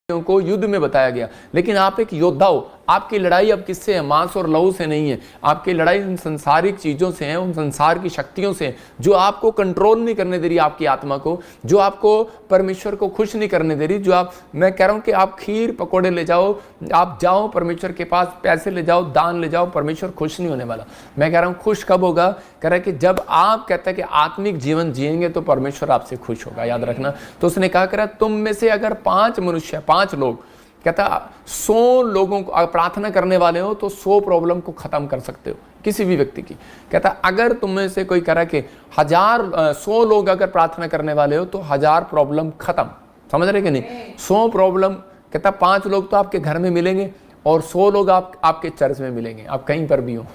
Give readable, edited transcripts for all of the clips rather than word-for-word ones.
को युद्ध में बताया गया, लेकिन आप एक योद्धा हो। आपकी लड़ाई अब किससे है? मांस और लहू से नहीं है। आपकी लड़ाई उन संसारिक चीजों से है, उन संसार की शक्तियों से है, जो आपको कंट्रोल नहीं करने दे रही आपकी आत्मा को, जो आपको परमेश्वर को खुश नहीं करने दे रही। मैं कह रहा हूं कि आप खीर पकौड़े ले जाओ, आप जाओ परमेश्वर के पास, पैसे ले जाओ, दान ले जाओ, परमेश्वर खुश नहीं होने वाला। मैं कह रहा हूं खुश कब होगा? कह रहा है कि जब आप कहते हैं कि आत्मिक जीवन जिएंगे तो परमेश्वर आपसे खुश होगा, याद रखना। तो उसने कहा, कह रहा तुम में से अगर 5 मनुष्य, 5 लोग, कहता 100 लोगों को प्रार्थना करने वाले हो तो 100 प्रॉब्लम को खत्म कर सकते हो, किसी भी व्यक्ति की। कहता अगर तुम में से कोई कह रहा कि 100 लोग अगर प्रार्थना करने वाले हो तो 1000 प्रॉब्लम खत्म। समझ रहे कि नहीं? 100 प्रॉब्लम, कहता 5 लोग तो आपके घर में मिलेंगे और 100 लोग आपके चर्च में मिलेंगे, आप कहीं पर भी हो।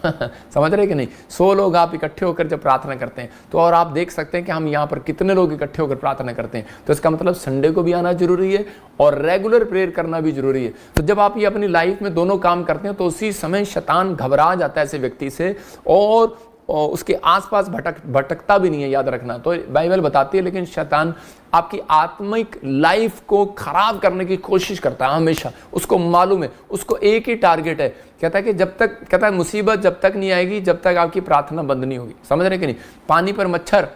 समझ रहे कि नहीं? 100 लोग आप इकट्ठे होकर जब प्रार्थना करते हैं तो, और आप देख सकते हैं कि हम यहाँ पर कितने लोग इकट्ठे होकर प्रार्थना करते हैं। तो इसका मतलब संडे को भी आना जरूरी है और रेगुलर प्रेयर करना भी जरूरी है। तो जब आप ये अपनी लाइफ में दोनों काम करते हैं तो उसी समय शैतान घबरा जाता है ऐसे व्यक्ति से और उसके आसपास भटकता भी नहीं है, याद रखना। तो बाइबल बताती है, लेकिन शैतान आपकी आत्मिक लाइफ को खराब करने की कोशिश करता है हमेशा। उसको मालूम है, उसको एक ही टारगेट है। कहता है कि जब तक, कहता है मुसीबत जब तक नहीं आएगी जब तक आपकी प्रार्थना बंद नहीं होगी। समझ रहे कि नहीं? पानी पर मच्छर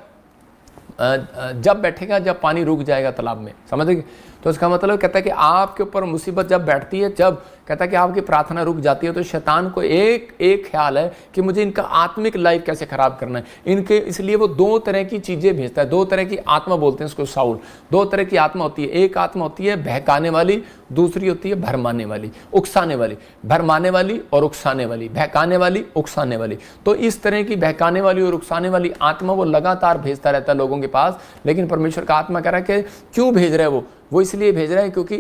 जब बैठेगा जब पानी रुक जाएगा तालाब में। समझ रहे? तो इसका मतलब कहता है कि आपके ऊपर मुसीबत जब बैठती है, जब कहता है कि आपकी प्रार्थना रुक जाती है, तो शैतान को एक ख्याल है कि मुझे इनका आत्मिक लाइफ कैसे खराब करना है इनके। इसलिए वो 2 तरह की चीजें भेजता है। 2 तरह की आत्मा बोलते हैं उसको साउल। 2 तरह की आत्मा होती है। एक आत्मा होती है बहकाने वाली, दूसरी होती है भरमाने वाली, उकसाने वाली। भरमाने वाली और उकसाने वाली, बहकाने वाली, उकसाने वाली। तो इस तरह की बहकाने वाली और उकसाने वाली आत्मा वो लगातार भेजता रहता है लोगों के पास। लेकिन परमेश्वर का आत्मा कह रहा है कि क्यों भेज रहा है वो इसलिए भेज रहा है क्योंकि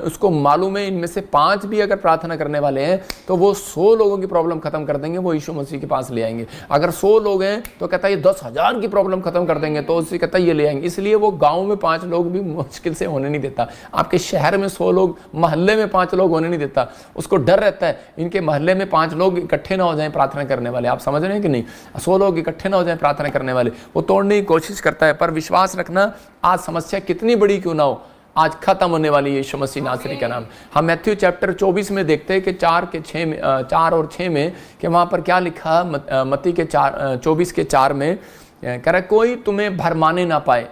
उसको मालूम है इनमें से 5 भी अगर प्रार्थना करने वाले हैं तो वो 100 लोगों की प्रॉब्लम खत्म कर देंगे, वो यीशु मसीह के पास ले आएंगे। अगर 100 लोग हैं तो कहता है ये 10,000 की प्रॉब्लम खत्म कर देंगे, तो उससे कहता है ये ले आएंगे। इसलिए वो गांव में 5 लोग भी मुश्किल से होने नहीं देता। आपके शहर में 100 लोग, मोहल्ले में 5 लोग होने नहीं देता। उसको डर रहता है इनके मोहल्ले में 5 लोग इकट्ठे ना हो जाएं प्रार्थना करने वाले। आप समझ रहे हैं कि नहीं? 100 लोग इकट्ठे ना हो जाएं प्रार्थना करने वाले, वो तोड़ने की कोशिश करता है। पर विश्वास रखना, आज समस्या कितनी बड़ी क्यों ना हो, आज खत्म होने वाली है यीशु मसीह नासरी का नाम। हम मैथ्यू चैप्टर 24 में देखते हैं कि 4 और 6 में कि वहाँ पर क्या लिखा, मत्ती के 24 के 4 में कह रहा कोई तुम्हें भरमाने ना पाए।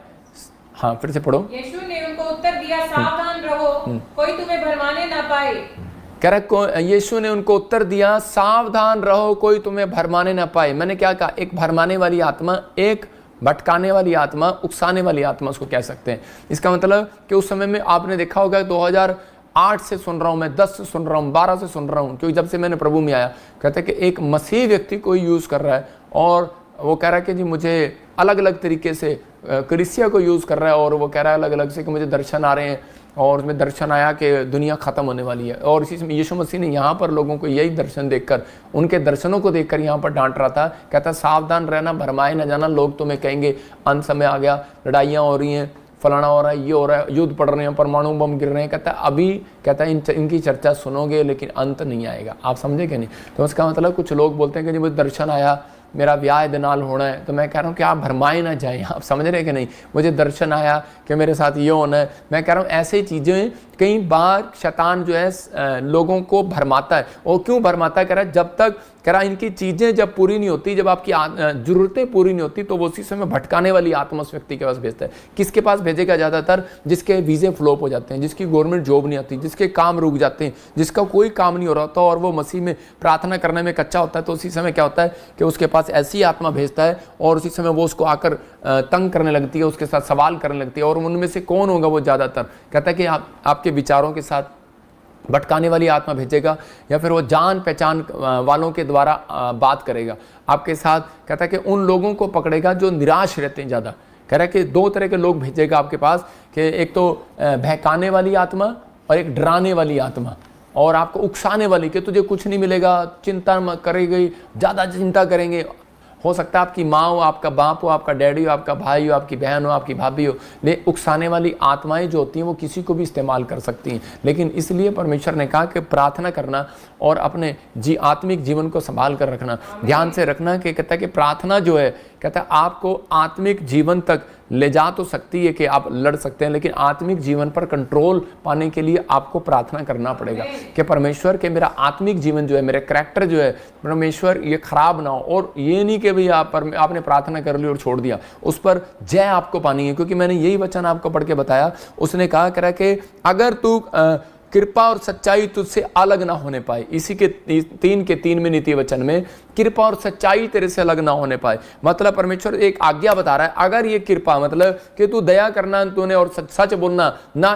हाँ, फिर से पढ़ो। यीशु ने उनको उत्तर दिया, सावधान रहो, कोई तुम्हें भरमाने ना पाए। कह रहा यीशु ने उनको उत्तर दिया, सावधान रहो, कोई तुम्हें भरमाने ना पाए। मैंने क्या कहा? एक भरमाने वाली आत्मा, एक भटकाने वाली आत्मा, उकसाने वाली आत्मा उसको कह सकते हैं। इसका मतलब कि उस समय में आपने देखा होगा 2008 से सुन रहा हूं मैं, 10 से सुन रहा हूं, 12 से सुन रहा हूं, क्योंकि जब से मैंने प्रभु में आया, कहते हैं कि एक मसीह व्यक्ति को यूज कर रहा है और वो कह रहा है कि जी मुझे अलग अलग तरीके से कलीसिया को यूज कर रहा है और वो कह रहा है अलग अलग से कि मुझे दर्शन आ रहे हैं और उसमें दर्शन आया कि दुनिया खत्म होने वाली है। और इसी में यीशु मसीह ने यहाँ पर लोगों को यही दर्शन देखकर, उनके दर्शनों को देखकर यहाँ पर डांट रहा था। कहता सावधान रहना, भरमाए ना जाना, लोग तुम्हें कहेंगे अंत समय आ गया, लड़ाइयाँ हो रही हैं, फलाना हो रहा है, ये हो रहा है, युद्ध पड़ रहे हैं, परमाणु बम गिर रहे हैं। कहता अभी, कहता इनकी चर्चा सुनोगे लेकिन अंत नहीं आएगा। आप समझे कि नहीं? तो उसका मतलब कुछ लोग बोलते हैं कि मुझे दर्शन आया, मेरा ब्याह दनाल होना है, तो मैं कह रहा हूँ कि आप भरमाए ना जाएं। आप समझ रहे हैं कि नहीं? मुझे दर्शन आया कि मेरे साथ ये होना है। मैं कह रहा हूँ ऐसी चीज़ें कई बार शैतान जो है लोगों को भरमाता है। और क्यों भरमाता है? कह रहा है जब तक, कह रहा इनकी चीज़ें जब पूरी नहीं होती, जब आपकी ज़रूरतें पूरी नहीं होती, तो वो उसी समय भटकाने वाली आत्मा उस व्यक्ति के पास भेजता है। किसके पास भेजेगा ज़्यादातर? जिसके वीज़े फ्लॉप हो जाते हैं, जिसकी गवर्नमेंट जॉब नहीं आती, जिसके काम रुक जाते हैं, जिसका कोई काम नहीं हो रहा होता और वो मसीह में प्रार्थना करने में कच्चा होता है, तो उसी समय क्या होता है कि उसके पास ऐसी आत्मा भेजता है और उसी समय वो उसको आकर तंग करने लगती है, उसके साथ सवाल करने लगती है। और उनमें से कौन होगा वो ज़्यादातर? कहता है कि आपके विचारों के साथ भटकाने वाली आत्मा भेजेगा, या फिर वो जान पहचान वालों के द्वारा बात करेगा आपके साथ। कहता है कि उन लोगों को पकड़ेगा जो निराश रहते हैं ज़्यादा। कह रहा है कि 2 तरह के लोग भेजेगा आपके पास, कि एक तो बहकाने वाली आत्मा और एक डराने वाली आत्मा, और आपको उकसाने वाली कि तुझे कुछ नहीं मिलेगा, चिंता करेगी, ज़्यादा चिंता करेंगे। हो सकता है आपकी माँ हो, आपका बाप हो, आपका डैडी हो, आपका भाई हो, आपकी बहन हो, आपकी भाभी हो। ले उकसाने वाली आत्माएं जो होती हैं वो किसी को भी इस्तेमाल कर सकती हैं। लेकिन इसलिए परमेश्वर ने कहा कि प्रार्थना करना और अपने आत्मिक जीवन को संभाल कर रखना, ध्यान से रखना। कि कहता है कि प्रार्थना जो है, कहता है आपको आत्मिक जीवन तक ले जा तो सकती है कि आप लड़ सकते हैं, लेकिन आत्मिक जीवन पर कंट्रोल पाने के लिए आपको प्रार्थना करना पड़ेगा कि परमेश्वर के मेरा आत्मिक जीवन जो है, मेरा करैक्टर जो है, परमेश्वर ये खराब ना हो। और ये नहीं कि भाई आपने प्रार्थना कर ली और छोड़ दिया, उस पर जय आपको पानी है, क्योंकि मैंने यही वचन आपको पढ़ के बताया। उसने कहा करा कि अगर तू कृपा और सच्चाई तुझसे अलग ना होने पाए, इसी के 3 में नीति वचन में कृपा और सच्चाई तेरे से अलग ना होने पाए, मतलब परमेश्वर एक आज्ञा बता रहा है। अगर ये कृपा मतलब कि तू दया करना तूने और सच बोलना ना,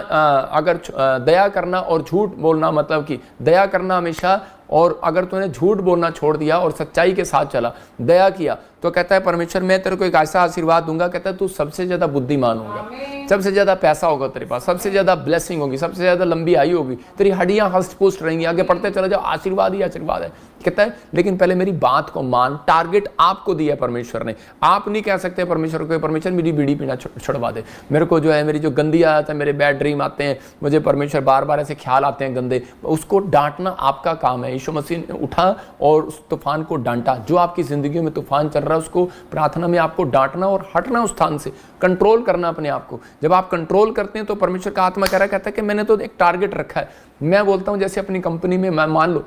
अगर दया करना और झूठ बोलना, मतलब कि दया करना हमेशा, और अगर तूने झूठ बोलना छोड़ दिया और सच्चाई के साथ चला, दया किया, तो कहता है परमेश्वर मैं तेरे को एक ऐसा आशीर्वाद दूंगा, कहता है तू सबसे ज्यादा बुद्धिमान होगा, सबसे ज्यादा पैसा होगा तेरे पास, सबसे ज्यादा ब्लेसिंग होगी, सबसे ज्यादा लंबी आयु होगी, तेरी हड्डियां हष्ट पुष्ट रहेंगी, आगे पढ़ते चले जाओ, आशीर्वाद ही आशीर्वाद है। कहता है लेकिन पहले मेरी बात को मान, टारगेट आपको दिया परमेश्वर ने। आप नहीं कह सकते परमेश्वर को परमेश्वर मेरी बीड़ी पीना छुड़वा दे, मेरे को जो है मेरी जो गंदी आदत है, मेरे बैड ड्रीम आते हैं, मुझे परमेश्वर बार बार ऐसे ख्याल आते हैं गंदे, उसको डांटना आपका काम है। यीशु मसीह ने उठा और उस तूफान को डांटा। जो आपकी जिंदगी में तूफान चल रहा है उसको प्रार्थना में आपको डांटना और हटना, उस स्थान से कंट्रोल करना अपने आप को। जब आप कंट्रोल करते हैं तो परमेश्वर का आत्मा कह रहा कहता है कि मैंने तो एक टारगेट रखा है। मैं बोलता हूं जैसे अपनी कंपनी में मैं मान लो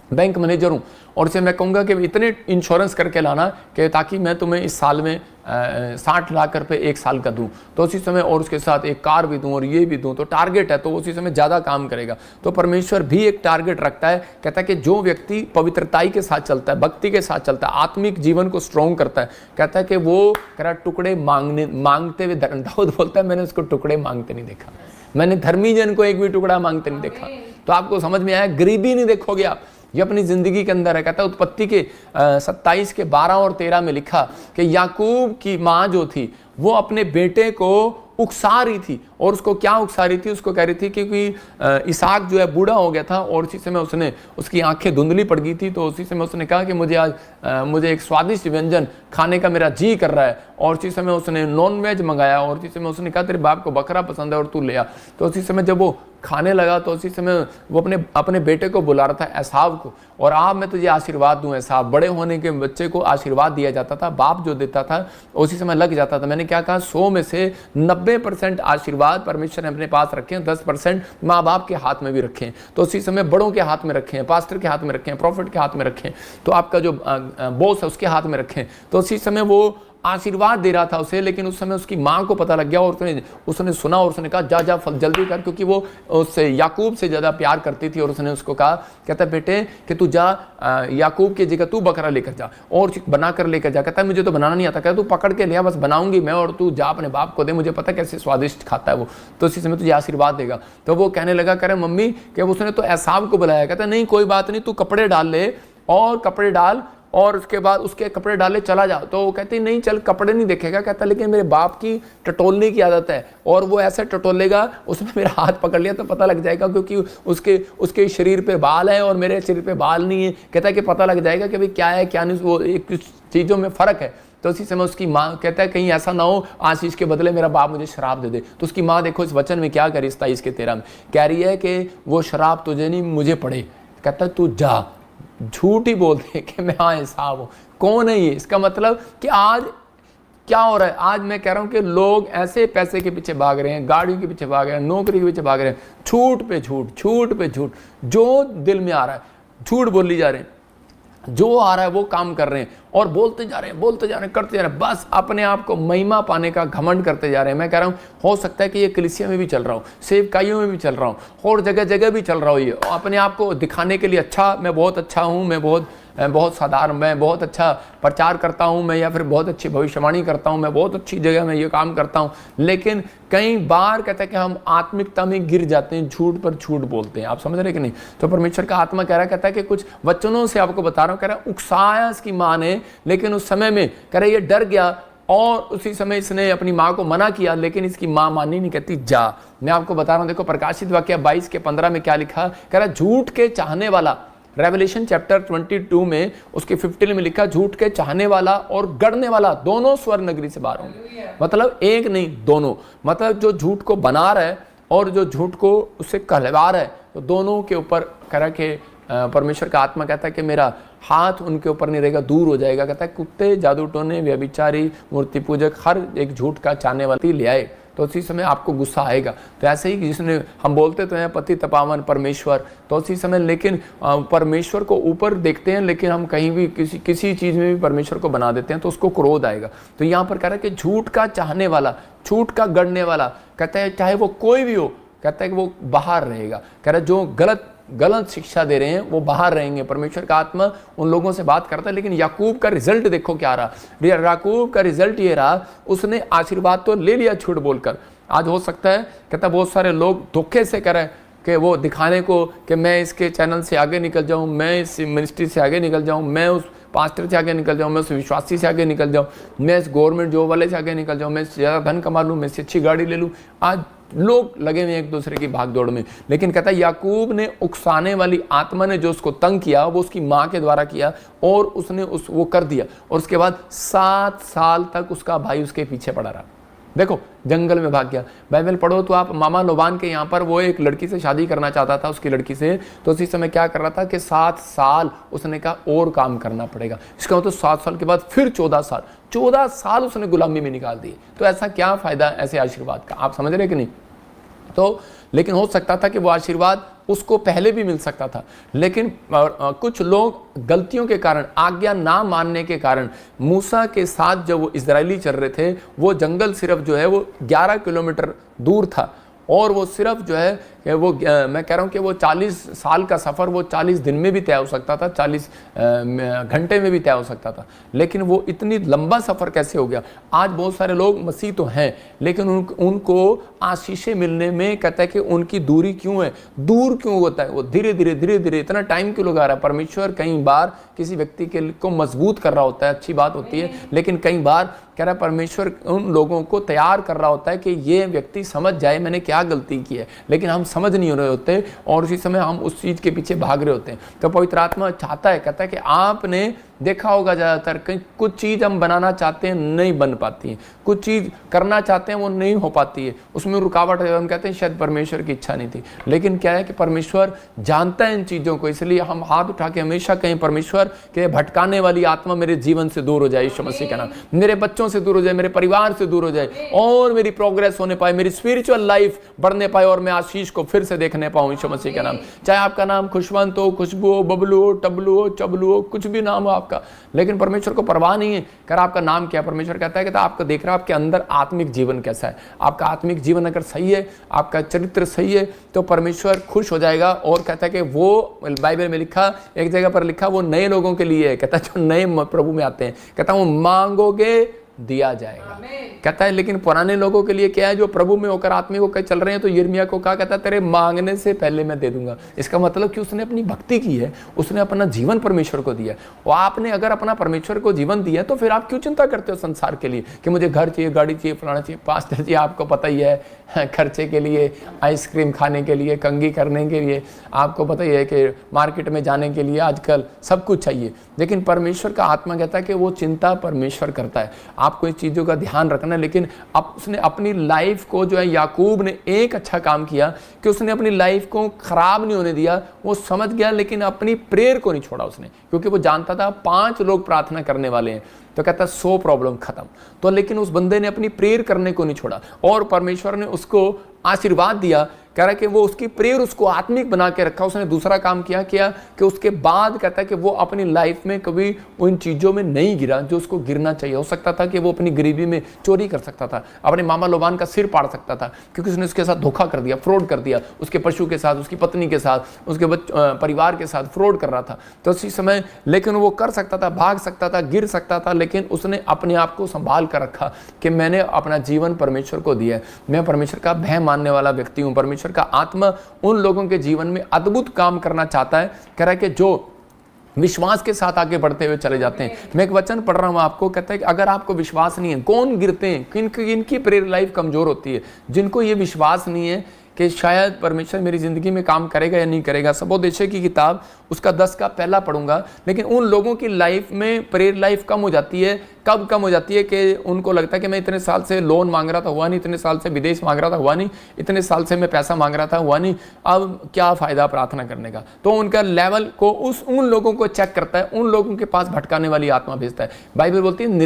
बैंक मैनेजर हूं और इसे मैं कहूंगा कि इतने इंश्योरेंस करके लाना कि ताकि मैं तुम्हें इस साल में 60 लाख रुपए एक साल का दूं, तो उसी समय और उसके साथ एक कार भी दूं और ये भी दूं, तो टारगेट है, तो उसी समय ज़्यादा काम करेगा। तो परमेश्वर भी एक टारगेट रखता है, कहता है कि जो व्यक्ति पवित्रताई के साथ चलता है, भक्ति के साथ चलता है, आत्मिक जीवन को स्ट्रॉन्ग करता है, कहता है कि वो कह टुकड़े मांगते हुए, दाऊद बोलता है मैंने उसको टुकड़े मांगते नहीं देखा, मैंने धर्मी जन को एक भी टुकड़ा मांगते नहीं देखा। तो आपको समझ में आया, गरीबी नहीं देखोगे आप, ये अपनी जिंदगी के अंदर है। कहता है उत्पत्ति के 27 के 12 और 13 में लिखा कि याकूब की माँ जो थी वो अपने बेटे को उकसा रही थी, और उसको क्या उकसा रही थी, उसको कह रही थी क्योंकि इसहाक जो है बूढ़ा हो गया था और उसी समय उसने उसकी आंखें धुंधली पड़ गई थी, तो उसी समय उसने कहा कि मुझे आज मुझे एक स्वादिष्ट व्यंजन खाने का मेरा जी कर रहा है, और उसी समय उसने नॉन वेज मंगाया, और उसी समय उसने कहा तेरे बाप को बकरा पसंद है और तू ले आ। तो उसी समय जब वो खाने लगा तो उसी समय वो अपने बेटे को बुला रहा था एसाव को, और आप मैं तुझे आशीर्वाद दूं एसाव। बड़े होने के बच्चे को आशीर्वाद दिया जाता था, बाप जो देता था उसी समय लग जाता था। मैंने क्या कहा, 100 में से 90% आशीर्वाद परमेश्वर ने अपने पास रखे हैं, 10% माँ बाप के हाथ में भी रखे हैं, तो उसी समय बड़ों के हाथ में रखे हैं, पास्टर के हाथ में रखे हैं, प्रॉफिट के हाथ में रखे हैं, तो आपका जो बॉस है उसके हाथ में रखे हैं। तो उसी समय वो आशीर्वाद दे रहा था उसे, लेकिन उस समय उसकी माँ को पता लग गया और उसने सुना और उसने कहा जा जल्दी कर, क्योंकि वो उससे याकूब से ज़्यादा प्यार करती थी, और उसने उसको कहा, कहता बेटे कि तू जा याकूब की जगह तू बकरा लेकर जा और बना कर लेकर जा। कहता है मुझे तो बनाना नहीं आता। कहता तू पकड़ के लिया, बस बनाऊंगी मैं, और तू जा अपने बाप को दे, मुझे पता कैसे स्वादिष्ट खाता है वो, तो इसी समय तुझे आशीर्वाद देगा। तो वो कहने लगा, कह रहे मम्मी कि उसने तो एसाव को बुलाया। कहता नहीं कोई बात नहीं, तू कपड़े डाल ले और कपड़े डाल और उसके बाद उसके कपड़े डाले चला जा। तो वो कहती नहीं चल कपड़े नहीं देखेगा। कहता लेकिन मेरे बाप की टटोलने की आदत है, और वो ऐसे टटोलेगा उसने मेरा हाथ पकड़ लिया तो पता लग जाएगा, क्योंकि उसके शरीर पे बाल है और मेरे शरीर पे बाल नहीं है। कहता है कि पता लग जाएगा कि भाई क्या है क्या नहीं, वो एक चीज़ों में फ़र्क है। तो उसी समय उसकी माँ कहता है कहीं ऐसा ना हो आशीष के बदले मेरा बाप मुझे शराब दे दे। तो उसकी माँ देखो इस वचन में क्या करी, 27 के 13 में कह रही है कि वो शराब तुझे नहीं मुझे पड़े। कहता है तू जा, झूठ ही बोलते हैं कि मैं हाँ एसाव हूँ। कौन है ये? इसका मतलब कि आज क्या हो रहा है, आज मैं कह रहा हूँ कि लोग ऐसे पैसे के पीछे भाग रहे हैं, गाड़ियों के पीछे भाग रहे हैं, नौकरी के पीछे भाग रहे हैं, झूठ पे झूठ, झूठ पे झूठ, जो दिल में आ रहा है झूठ बोली जा रहे हैं, जो आ रहा है वो काम कर रहे हैं और बोलते जा रहे हैं, करते जा रहे हैं, बस अपने आप को महिमा पाने का घमंड करते जा रहे हैं। मैं कह रहा हूँ हो सकता है कि ये कलीसिया में भी चल रहा हूँ, सेवकाइयों में भी चल रहा हूँ और जगह जगह भी चल रहा हूँ, ये अपने आप को दिखाने के लिए अच्छा, मैं बहुत अच्छा हूँ, मैं बहुत साधारण, मैं बहुत अच्छा प्रचार करता हूँ मैं, या फिर बहुत अच्छी भविष्यवाणी करता हूँ मैं, बहुत अच्छी जगह में ये काम करता हूँ। लेकिन कई बार कहता है कि हम आत्मिकता में गिर जाते हैं, झूठ पर झूठ बोलते हैं। आप समझ रहे कि नहीं? तो परमेश्वर का आत्मा कह रहा है, कहता है कि कुछ वचनों से आपको बता रहा हूँ, कह रहा है उकसाया इसकी माँ ने, लेकिन उस समय में कह रहा है ये डर गया और उसी समय इसने अपनी माँ को मना किया, लेकिन इसकी माँ मानी नहीं, कहती जा। मैं आपको बता रहा हूँ, देखो प्रकाशित वाक्य 22 के 15 में क्या लिखा, कह रहा है झूठ के चाहने वाला, रेवलेशन चैप्टर 22 में उसके 15 में लिखा, झूठ के चाहने वाला और गढ़ने वाला दोनों स्वर्ग नगरी से बाहर होंगे। मतलब एक नहीं, दोनों। मतलब जो झूठ को बना रहा है और जो झूठ को उससे कहलवा रहा है, तो दोनों के ऊपर कह रहा कि परमेश्वर का आत्मा कहता है कि मेरा हाथ उनके ऊपर नहीं रहेगा, दूर हो जाएगा। कहता है कुत्ते, जादू टोने, व्यभिचारी, मूर्ति पूजक, हर एक झूठ का चाहने वाली ले आए तो उसी समय आपको गुस्सा आएगा। तो ऐसे ही जिसने, हम बोलते तो हैं पति तपावन परमेश्वर, तो उसी समय लेकिन परमेश्वर को ऊपर देखते हैं, लेकिन हम कहीं भी किसी चीज़ में भी परमेश्वर को बना देते हैं तो उसको क्रोध आएगा। तो यहाँ पर कह रहा है कि झूठ का चाहने वाला, झूठ का गढ़ने वाला, कहता है चाहे वो कोई भी हो, कहता है कि वो बाहर रहेगा। कह रहा है जो गलत शिक्षा दे रहे हैं वो बाहर रहेंगे। परमेश्वर का आत्मा उन लोगों से बात करता है, लेकिन याकूब का रिजल्ट देखो क्या रहा। याकूब का रिजल्ट ये रहा, उसने आशीर्वाद तो ले लिया झूठ बोलकर। आज हो सकता है, कहता बहुत सारे लोग धोखे से करें कि वो दिखाने को कि मैं इसके चैनल से आगे निकल जाऊं, मैं इस मिनिस्ट्री से आगे निकल जाऊं, मैं उस पास्टर से आगे निकल जाऊं, मैं उस विश्वासी से आगे निकल जाऊं, मैं इस गवर्नमेंट जॉब वाले से आगे निकल जाऊं, मैं ज़्यादा धन कमा लूं, मैं इससे अच्छी गाड़ी ले लूं। आज लोग लगे हुए एक दूसरे की भाग दौड़ में। लेकिन कहता है याकूब ने उकसाने वाली आत्मा ने जो उसको तंग किया वो उसकी माँ के द्वारा किया और उसने वो कर दिया। और उसके बाद 7 साल तक उसका भाई उसके पीछे पड़ा रहा। देखो जंगल में भाग गया। बाइबल पढ़ो तो आप, मामा लोबान के यहाँ पर वो एक लड़की से शादी करना चाहता था, उसकी लड़की से, तो उसी समय क्या कर रहा था कि 7 साल उसने कहा और काम करना पड़ेगा। इसका मतलब 7 साल के बाद फिर 14 साल उसने गुलामी में निकाल दिए। तो ऐसा क्या फायदा ऐसे आशीर्वाद का, आप समझ रहे कि नहीं। तो लेकिन हो सकता था कि वो आशीर्वाद उसको पहले भी मिल सकता था, लेकिन कुछ लोग गलतियों के कारण, आज्ञा ना मानने के कारण, मूसा के साथ जब वो इजरायली चल रहे थे, वो जंगल सिर्फ जो है वो 11 किलोमीटर दूर था और वो सिर्फ जो है वो, मैं कह रहा हूँ कि वो 40 साल का सफ़र वो 40 दिन में भी तय हो सकता था, 40 घंटे में भी तय हो सकता था। लेकिन वो इतनी लंबा सफ़र कैसे हो गया। आज बहुत सारे लोग मसीह तो हैं, लेकिन उनको आशीषें मिलने में कहता है कि उनकी दूरी क्यों है, दूर क्यों होता है, वो धीरे धीरे इतना टाइम क्यों लगा रहा है। परमेश्वर कई बार किसी व्यक्ति को मजबूत कर रहा होता है, अच्छी बात होती है, लेकिन कई बार कह रहा है परमेश्वर उन लोगों को तैयार कर रहा होता है कि ये व्यक्ति समझ जाए मैंने क्या गलती की है, लेकिन हम समझ नहीं हो रहे होते और उसी समय हम उस चीज़ के पीछे भाग रहे होते हैं। तो पवित्र आत्मा चाहता है, कहता है कि आपने देखा होगा ज़्यादातर कहीं कुछ चीज़ हम बनाना चाहते हैं नहीं बन पाती है, कुछ चीज़ करना चाहते हैं वो नहीं हो पाती है, उसमें रुकावट है। हम कहते हैं शायद परमेश्वर की इच्छा नहीं थी, लेकिन क्या है कि परमेश्वर जानता है इन चीज़ों को, इसलिए हम हाथ उठा के हमेशा कहें परमेश्वर के भटकाने वाली आत्मा मेरे जीवन से दूर हो जाए, यीशु मसीह का नाम, मेरे बच्चों से दूर हो जाए, मेरे परिवार से दूर हो जाए और मेरी प्रोग्रेस होने पाए, मेरी स्पिरिचुअल लाइफ बढ़ने पाए और मैं आशीष को फिर से देखने पाऊँ, यीशु मसीह का नाम। चाहे आपका नाम खुशवंत हो, खुशबू हो, बबलू हो, टबलू हो, चबलू हो, कुछ भी नाम हो आपका, लेकिन परमेश्वर को परवाह नहीं है कर आपका नाम क्या। परमेश्वर कहता है कि आपको देख रहा है आपके अंदर आत्मिक जीवन कैसा है। आपका आत्मिक जीवन अगर सही है, आपका चरित्र सही है, तो परमेश्वर खुश हो जाएगा। और कहता है कि वो बाइबल में लिखा, एक जगह पर लिखा, वो नए लोगों के लिए है, कहता है जो नए प्रभु में आते हैं, कहता है वो मांगोगे दिया जाएगा। कहता है लेकिन पुराने लोगों के लिए क्या है, जो प्रभु में होकर आत्मिक होकर चल रहे हैं, तो यिर्मयाह को कहा, कहता है तेरे मांगने से पहले मैं दे दूंगा। इसका मतलब कि उसने अपनी भक्ति की है, उसने अपना जीवन परमेश्वर को दिया। और आपने अगर अपना परमेश्वर को जीवन दिया तो फिर आप क्यों चिंता करते हो संसार के लिए कि मुझे घर चाहिए, गाड़ी चाहिए, फलाना चाहिए। पास्टर जी आपको पता ही है, खर्चे के लिए, आइसक्रीम खाने के लिए, कंघी करने के लिए, आपको पता ही है कि मार्केट में जाने के लिए आजकल सब कुछ चाहिए। लेकिन परमेश्वर का आत्मा कहता है कि वो चिंता परमेश्वर करता है, आपको इस चीज़ों का ध्यान रखना है। लेकिन अब उसने अपनी लाइफ को जो है, याकूब ने एक अच्छा काम किया कि उसने अपनी लाइफ को खराब नहीं होने दिया। वो समझ गया, लेकिन अपनी प्रेयर को नहीं छोड़ा उसने, क्योंकि वो जानता था 5 लोग प्रार्थना करने वाले हैं, तो कहता 100 प्रॉब्लम खत्म। तो लेकिन उस बंदे ने अपनी प्रेयर करने को नहीं छोड़ा और परमेश्वर ने उसको आशीर्वाद दिया। कह रहा है कि वो उसकी प्रेयर उसको आत्मिक बना के रखा। उसने दूसरा काम किया कि उसके बाद कहता है कि वो अपनी लाइफ में कभी उन चीज़ों में नहीं गिरा जो उसको गिरना चाहिए। हो सकता था कि वो अपनी गरीबी में चोरी कर सकता था, अपने मामा लोबान का सिर पाड़ सकता था, क्योंकि उसने उसके साथ धोखा कर दिया, फ्रॉड कर दिया, उसके पशु के साथ, उसकी पत्नी के साथ, उसके परिवार के साथ फ्रॉड कर रहा था। तो उसी समय लेकिन वो कर सकता था, भाग सकता था, गिर सकता था, लेकिन उसने अपने आप को संभाल कर रखा कि मैंने अपना जीवन परमेश्वर को दिया है, मैं परमेश्वर का भय मानने वाला व्यक्ति हूँ। परमेश्वर का आत्मा उन लोगों के जीवन में अद्भुत काम करना चाहता है। कह रहा है कि जो विश्वास के साथ आगे बढ़ते हुए चले जाते हैं। मैं एक वचन पढ़ रहा हूँ आपको, कहता है कि अगर आपको विश्वास नहीं है, कौन गिरते हैं, किनकी प्रेयर लाइफ कमजोर होती है, जिनको ये विश्वास नहीं है कि शायद परमेश्वर मेरी ज़िंदगी में काम करेगा या नहीं करेगा। सबोदेशय की किताब उसका 10 का पहला पढ़ूंगा। लेकिन उन लोगों की लाइफ में प्रेयर लाइफ कम हो जाती है। कब कम हो जाती है कि उनको लगता है कि मैं इतने साल से लोन मांग रहा था, हुआ नहीं, इतने साल से विदेश मांग रहा था, हुआ नहीं, इतने साल से मैं पैसा मांग रहा था, हुआ नहीं, अब क्या फ़ायदा प्रार्थना करने का। तो उनका लेवल को उन लोगों को चेक करता है, उन लोगों के पास भटकाने वाली आत्मा भेजता है। बाइबल बोलती है